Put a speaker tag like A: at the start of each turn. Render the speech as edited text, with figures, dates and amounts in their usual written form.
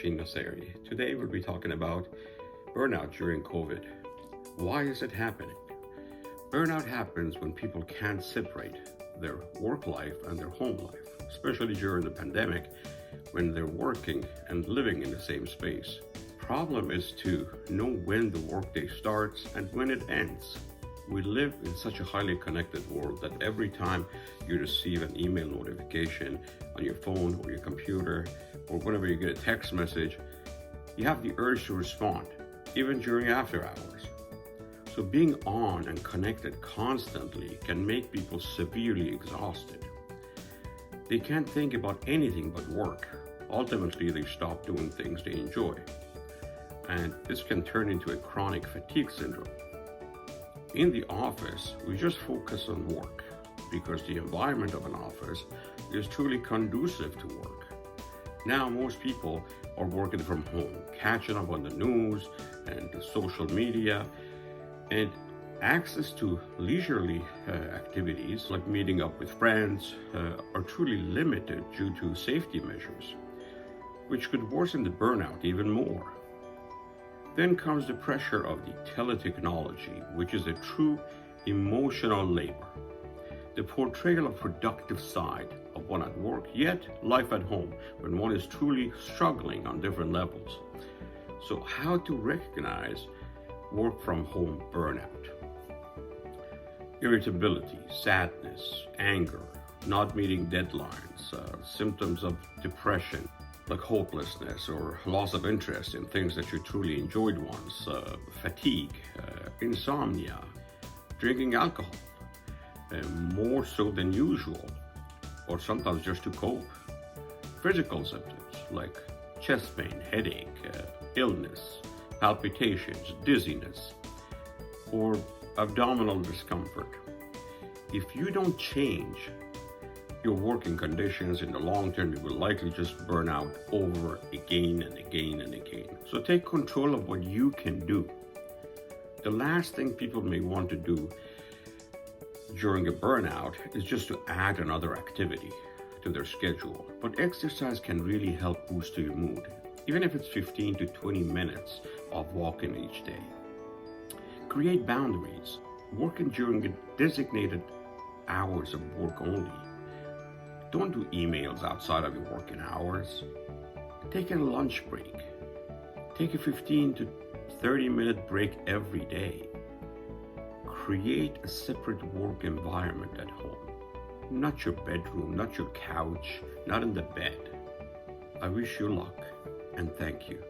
A: Nasseri. Today we'll be talking about burnout during COVID. Why is it happening? Burnout happens when people can't separate their work life and their home life, especially during the pandemic when they're working and living in the same space. Problem is to know when the workday starts and when it ends. We live in such a highly connected world that every time you receive an email notification on your phone or your computer, or whenever you get a text message, you have the urge to respond, even during after hours. So being on and connected constantly can make people severely exhausted. They can't think about anything but work. Ultimately, they stop doing things they enjoy. And this can turn into a chronic fatigue syndrome. In the office, we just focus on work because the environment of an office is truly conducive to work. Now, most people are working from home, catching up on the news and the social media, and access to leisurely activities like meeting up with friends are truly limited due to safety measures, which could worsen the burnout even more. Then comes the pressure of the teletechnology, which is a true emotional labor. The portrayal of productive side of one at work, yet life at home, when one is truly struggling on different levels. So how to recognize work from home burnout? Irritability, sadness, anger, not meeting deadlines, symptoms of depression, like hopelessness or loss of interest in things that you truly enjoyed once, fatigue, insomnia, drinking alcohol, more so than usual, or sometimes just to cope. Physical symptoms like chest pain, headache, illness, palpitations, dizziness, or abdominal discomfort. If you don't change your working conditions in the long term, you will likely just burn out over again and again and again. So take control of what you can do. The last thing people may want to do during a burnout is just to add another activity to their schedule. But exercise can really help boost your mood, even if it's 15 to 20 minutes of walking each day. Create boundaries. Working during designated hours of work only. Don't do emails outside of your working hours. Take a lunch break. Take a 15 to 30-minute break every day. Create a separate work environment at home. Not your bedroom, not your couch, not in the bed. I wish you luck and thank you.